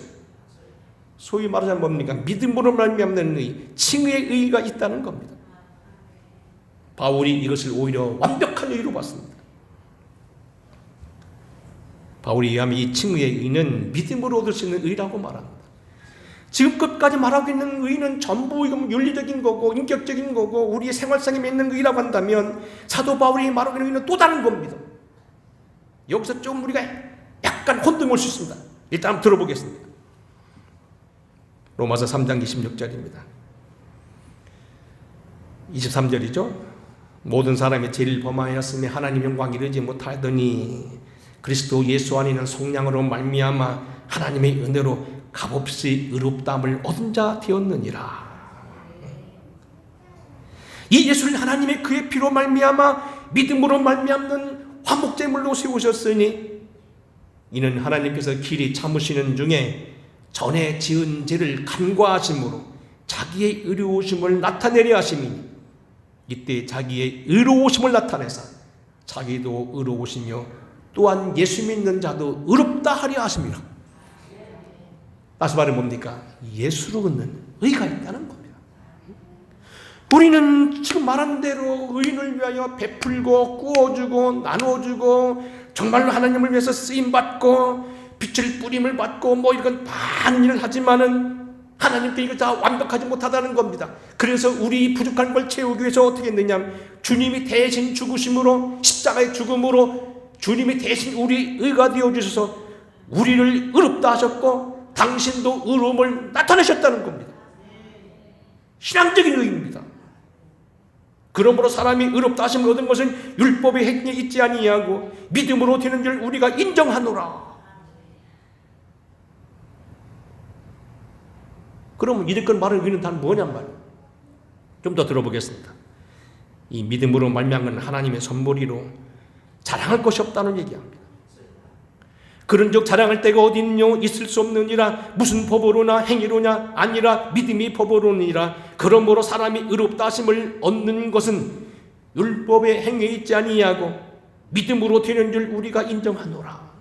소위 말하자면 뭡니까? 믿음으로 말미암는 의, 칭의의 의가 있다는 겁니다. 바울이 이것을 오히려 완벽한 의로 봤습니다. 바울이 의하면 이 칭의의 의는 믿음으로 얻을 수 있는 의라고 말합니다. 지금까지 말하고 있는 의는 전부 윤리적인 거고 인격적인 거고 우리의 생활상에 맺는 의라고 한다면 사도 바울이 말하고 있는 의는 또 다른 겁니다. 여기서 좀 우리가 약간 혼동이 올 수 있습니다. 일단 한번 들어보겠습니다. 로마서 3장 26절입니다. 23절이죠. 모든 사람이 죄를 범하였으며 하나님 영광 이르지 못하더니 그리스도 예수 안에 있는 속량으로 말미암아 하나님의 은혜로 값없이 의롭다함을 얻은 자 되었느니라. 이 예수를 하나님의 그의 피로 말미암아 믿음으로 말미암는 화목제물로 세우셨으니 이는 하나님께서 길이 참으시는 중에 전에 지은 죄를 간과하심으로 자기의 의로우심을 나타내려 하심이니 이때 자기의 의로우심을 나타내사 자기도 의로우시며 또한 예수 믿는 자도 의롭다 하려 하심이라. 다시 말해 뭡니까? 예수로 얻는 의가 있다는 겁니다. 우리는 지금 말한 대로 의인을 위하여 베풀고 구워주고 나눠주고 정말로 하나님을 위해서 쓰임받고 빛을 뿌림을 받고 이런 많은 일을 하지만은 하나님께 이거 다 완벽하지 못하다는 겁니다. 그래서 우리 부족한 걸 채우기 위해서 어떻게 했느냐, 주님이 대신 죽으심으로 십자가의 죽음으로 주님이 대신 우리 의가 되어주셔서 우리를 의롭다 하셨고 당신도 의로움을 나타내셨다는 겁니다. 신앙적인 의입니다. 그러므로 사람이 의롭다 하심을 얻은 것은 율법의 행위에 있지 아니하고 믿음으로 되는 줄 우리가 인정하노라. 그러면 이렇게 말하는 의미는 다 뭐냔 말이에요. 좀 더 들어보겠습니다. 이 믿음으로 말미암은 하나님의 선물이로 자랑할 것이 없다는 얘기합니다. 그런즉 자랑할 데가 어디 있뇨? 있을 수 없느니라. 무슨 법으로나 행위로냐? 아니라 믿음이 법으로니라. 그러므로 사람이 의롭다 하심을 얻는 것은 율법의 행위에 있지 아니하고 믿음으로 되는 줄 우리가 인정하노라.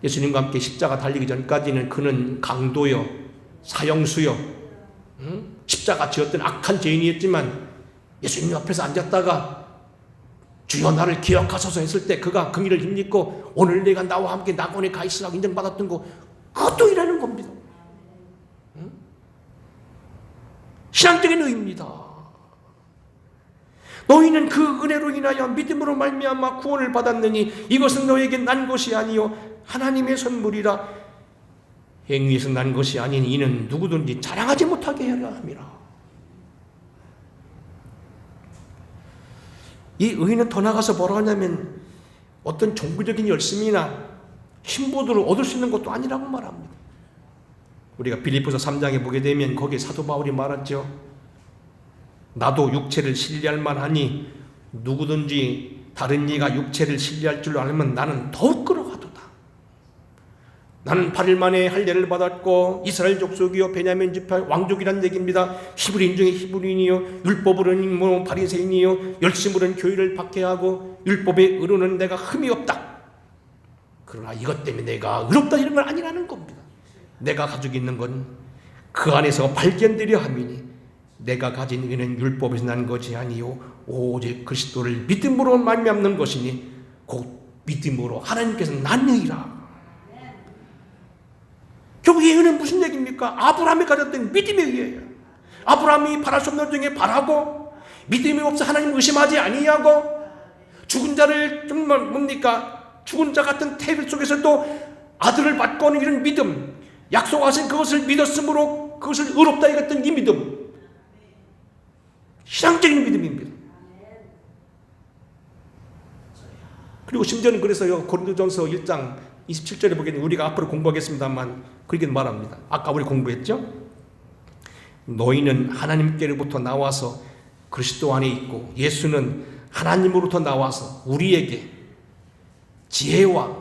예수님과 함께 십자가 달리기 전까지는 그는 강도요, 사형수요, 십자가 지었던 악한 죄인이었지만 예수님 앞에서 앉았다가 주여 나를 기억하소서 했을 때 그가 긍휼을 힘입고 오늘 내가 나와 함께 낙원에 가 있으라고 인정받았던 거, 그것도 이라는 겁니다. 신앙적인 의입니다. 너희는 그 은혜로 인하여 믿음으로 말미암아 구원을 받았느니 이것은 너에게 난 것이 아니요 하나님의 선물이라. 행위에서 난 것이 아닌 이는 누구든지 자랑하지 못하게 하려 함이라. 이 의는 더 나가서 뭐라 하냐면 어떤 종교적인 열심이나 신보들을 얻을 수 있는 것도 아니라고 말합니다. 우리가 빌립보서 3장에 보게 되면 거기에 사도 바울이 말했죠. 나도 육체를 신뢰할 만하니 누구든지 다른 이가 육체를 신뢰할 줄 알면 나는 더욱 끌어가도다. 나는 8일 만에 할례를 받았고 이스라엘 족속이요 베냐민 지파 왕족이란 얘기입니다. 히브리인 중에 히브리인이요 율법으로는 바리새인이요 열심으로는 교회를 박해하고 율법의 의로는 내가 흠이 없다. 그러나 이것 때문에 내가 의롭다 이런 건 아니라는 겁니다. 내가 가지고 있는 건 그 안에서 발견되려 함이니 내가 가진 의는 율법에서 난 것이 아니요 오직 그리스도를 믿음으로 말미암는 것이니 곧 믿음으로 하나님께서 난 의라. 결국 이 의는 무슨 얘기입니까? 아브라함이 가졌던 믿음의 의예요. 아브라함이 바랄 수 없는 중에 바라고 믿음이 없어 하나님 의심하지 아니하고 죽은 자를 정말 뭡니까? 죽은 자 같은 태백 속에서도 아들을 받고 이런 믿음, 약속하신 그것을 믿었으므로 그것을 의롭다 여겼던 이 믿음, 신앙적인 믿음입니다. 그리고 심지어는 그래서요 고린도전서 1장 27절에 보게 되면 우리가 앞으로 공부하겠습니다만 그렇게 말합니다. 아까 우리 공부했죠? 너희는 하나님께로부터 나와서 그리스도 안에 있고 예수는 하나님으로부터 나와서 우리에게 지혜와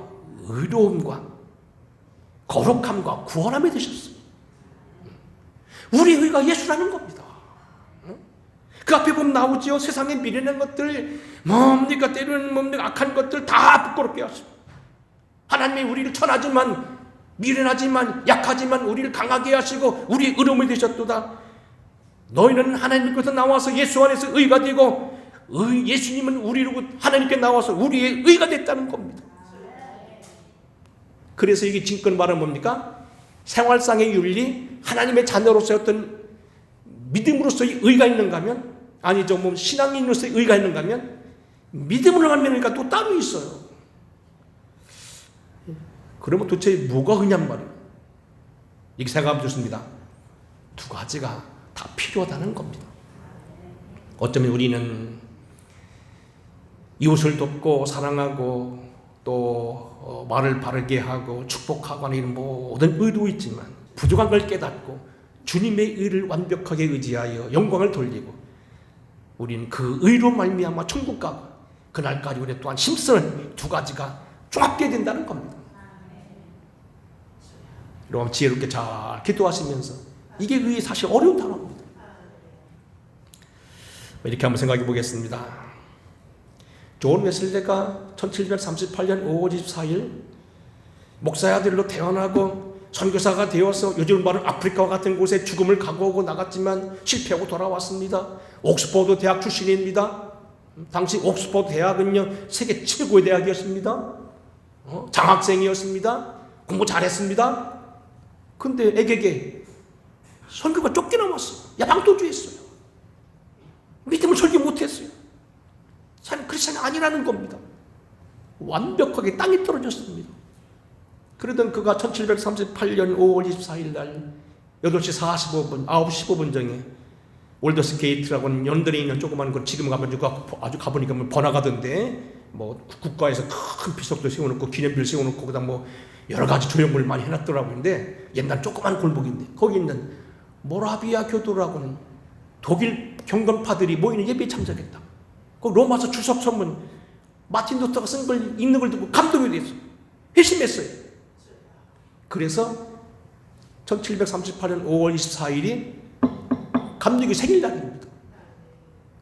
의로움과 거룩함과 구원함이 되셨어요. 우리 의가 예수라는 겁니다. 그 앞에 보면 나오지요. 세상에 미련한 것들 뭡니까? 때로는 뭡니까? 악한 것들 다 부끄럽게 하시고 하나님이 우리를 천하지만 미련하지만 약하지만 우리를 강하게 하시고 우리 의로움이 되셨도다. 너희는 하나님께서 나와서 예수 안에서 의가 되고 예수님은 우리로 하나님께 나와서 우리의 의가 됐다는 겁니다. 그래서 이게 증거는 말은 뭡니까? 생활상의 윤리, 하나님의 자녀로서의 어떤 믿음으로서의 의가 있는가 하면 아니죠. 뭐 신앙인으로서의 의가 있는가 하면 믿음으로 가면 그러니까 또 따로 있어요. 그러면 도대체 뭐가 의냔 말이에요. 이렇게 생각하면 좋습니다. 두 가지가 다 필요하다는 겁니다. 어쩌면 우리는 이웃을 돕고 사랑하고 또 말을 바르게 하고 축복하고 하는 이런 모든 의도 있지만 부족한 걸 깨닫고 주님의 의를 완벽하게 의지하여 영광을 돌리고 우리는 그 의로 말미암아 천국 가고 그날까지 우리 또한 힘쓰는 두 가지가 종합되어야 된다는 겁니다. 여러분 지혜롭게 잘 기도하시면서 이게 의의 사실 어려운 단어입니다. 이렇게 한번 생각해 보겠습니다. 존 웨슬리가 1738년 5월 24일 목사의 아들로 태어나고 선교사가 되어서 요즘 말은 아프리카와 같은 곳에 죽음을 각오하고 나갔지만 실패하고 돌아왔습니다. 옥스퍼드 대학 출신입니다. 당시 옥스퍼드 대학은요 세계 최고의 대학이었습니다. 장학생이었습니다. 공부 잘했습니다. 근데 애에게 선교가 쫓겨나왔어요. 야방도주했어요. 믿음을 설교 못했어요. 사실 크리스천이 아니라는 겁니다. 완벽하게 땅이 떨어졌습니다. 그러던 그가 1738년 5월 24일 날 8시 45분, 9시 15분 정에 올더스게이트라고는 런던에 있는 조그만 거 지금 가면 아주 가보니까 뭐 번화가던데 뭐 국가에서 큰 비석도 세워놓고 기념비를 세워놓고 그다음 뭐 여러 가지 조형물을 많이 해놨더라고요. 근데 옛날 조그만 골목인데 거기 있는 모라비아 교도라고는 독일 경건파들이 모이는 예배에 참석했다. 그 로마서 주석 선문 마틴 루터가 쓴 걸 읽는 걸 듣고 감동이 됐어요. 회심했어요. 그래서 1738년 5월 24일이 감리교 생일날입니다.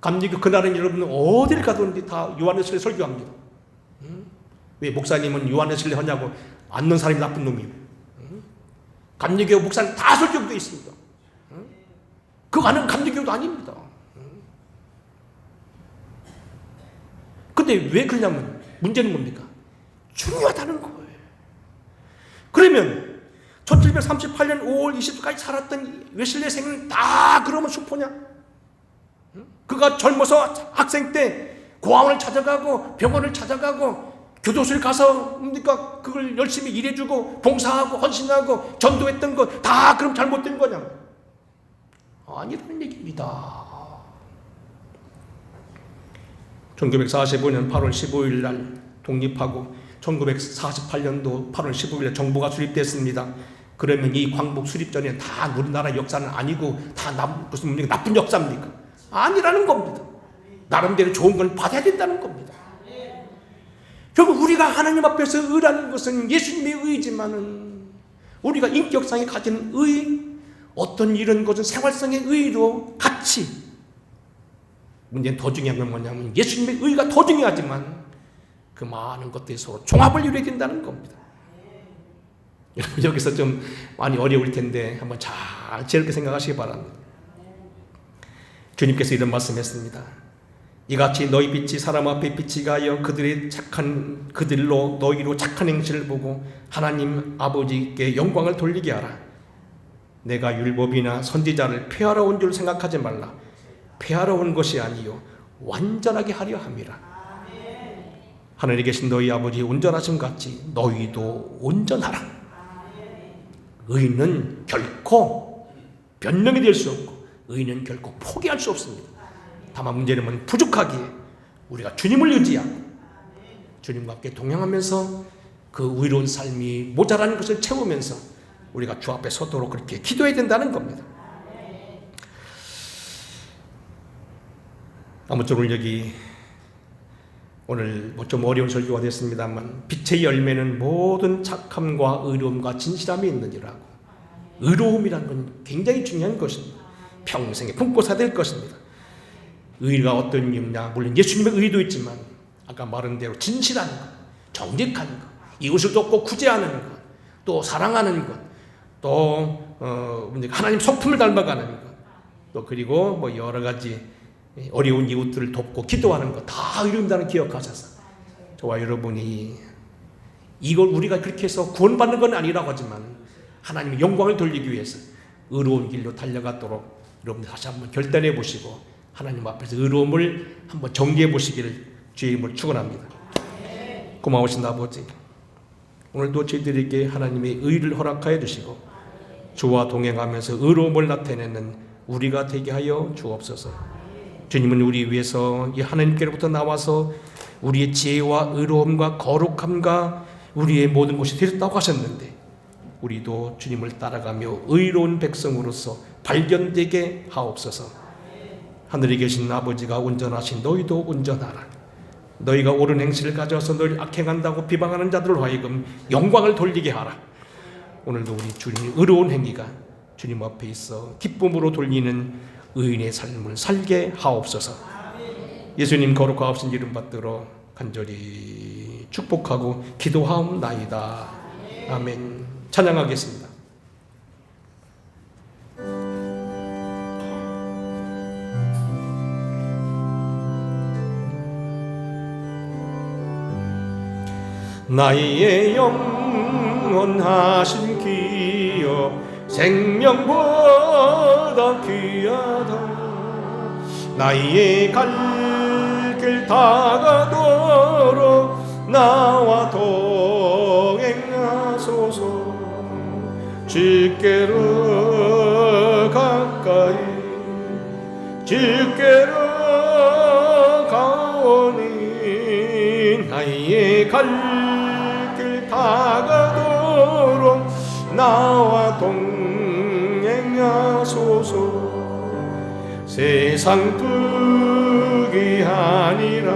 감리교 그날은 여러분 어딜 가든지 다 요한의 설교합니다. 왜 목사님은 요한의 설교 하냐고 앉는 사람이 나쁜 놈이에요. 감리교 목사님 다 설교되어 있습니다. 그거 아는 감리교도 아닙니다. 근데 왜 그러냐면 문제는 뭡니까? 중요하다는 거예요. 그러면 1738년 5월 20일까지 살았던 웨슬레 생은 다 그러면 수포냐? 그가 젊어서 학생 때 고아원을 찾아가고 병원을 찾아가고 교도소에 가서 뭡니까? 그걸 열심히 일해주고 봉사하고 헌신하고 전도했던 거 다 그럼 잘못된 거냐? 아니라는 얘기입니다. 1945년 8월 15일 날 독립하고 1948년도 8월 15일 날 정부가 수립됐습니다. 그러면 이 광복 수립 전에 다 우리나라 역사는 아니고 다 무슨 나쁜 역사입니까? 아니라는 겁니다. 나름대로 좋은 건 받아야 된다는 겁니다. 결국 우리가 하나님 앞에서 의라는 것은 예수님의 의지만은 우리가 인격상에 가진 의, 어떤 이런 것은 생활성의 의로 같이. 문제는 더 중요한 건 뭐냐면 예수님의 의가 더 중요하지만 그 많은 것들이 서로 종합을 이루어야 된다는 겁니다. 여러분 여기서 좀 많이 어려울 텐데 한번 잘 즐겁게 생각하시기 바랍니다. 주님께서 이런 말씀했습니다. 이같이 너희 빛이 사람 앞에 빛이 가여 그들로 너희로 착한 행실을 보고 하나님 아버지께 영광을 돌리게 하라. 내가 율법이나 선지자를 폐하러 온 줄 생각하지 말라. 폐하러 온 것이 아니요 완전하게 하려 함이라. 하늘에 계신 너희 아버지 온전하심 같이 너희도 온전하라. 의인은 결코 변명이 될 수 없고 의인은 결코 포기할 수 없습니다. 다만 문제는 부족하기에 우리가 주님을 의지하고 주님과 함께 동행하면서 그 의로운 삶이 모자라는 것을 채우면서 우리가 주 앞에 서도록 그렇게 기도해야 된다는 겁니다. 아무쪼록 여기 오늘 좀 어려운 설교가 됐습니다만 빛의 열매는 모든 착함과 의로움과 진실함이 있느니라고. 의로움이라는 건 굉장히 중요한 것입니다. 평생에 품고 살아야 될 것입니다. 의가 어떤 의미냐, 물론 예수님의 의도 있지만 아까 말한 대로 진실한 것, 정직한 것, 이웃을 돕고 구제하는 것, 또 사랑하는 것, 또 하나님 성품을 닮아가는 것, 또 그리고 뭐 여러 가지 어려운 이웃들을 돕고 기도하는 것 다 이룬다는 기억하셔서 저와 여러분이 이걸 우리가 그렇게 해서 구원받는 건 아니라고 하지만 하나님의 영광을 돌리기 위해서 의로운 길로 달려가도록 여러분 다시 한번 결단해 보시고 하나님 앞에서 의로움을 한번 정리해 보시기를 주의 이름으로 축원합니다. 고마우신 아버지, 오늘도 저희들에게 하나님의 의를 허락하여 주시고 주와 동행하면서 의로움을 나타내는 우리가 되게 하여 주옵소서. 주님은 우리 위해서 이 하나님께로부터 나와서 우리의 지혜와 의로움과 거룩함과 우리의 모든 것이 되셨다고 하셨는데 우리도 주님을 따라가며 의로운 백성으로서 발견되게 하옵소서. 하늘에 계신 아버지가 온전하신 너희도 온전하라. 너희가 옳은 행실을 가져서 너희를 악행한다고 비방하는 자들로 하여금 영광을 돌리게 하라. 오늘도 우리 주님의 의로운 행위가 주님 앞에 있어 기쁨으로 돌리는 의인의 삶을 살게 하옵소서. 예수님 거룩하신 이름 받들어 간절히 축복하고 기도하옵나이다. 아멘. 찬양하겠습니다. 나의 영원하신 기여 생명보다 귀하다. 나의 갈 길 다가도록 나와 동행하소서. 주께로 가까이 주께로 가오니 나의 갈 길 다가도록 나와 동행하소서. 세상 부귀하니라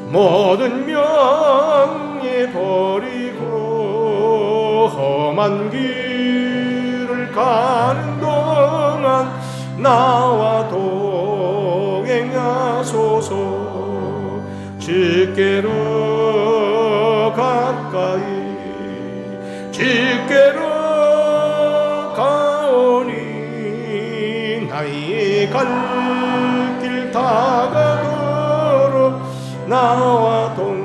모든 명예 버리고 험한 길을 가는 동안 나와 동행하소서. 주께로 가까이 주께로 가오니 나의 갈 길 다가도록 나와 동행하소서.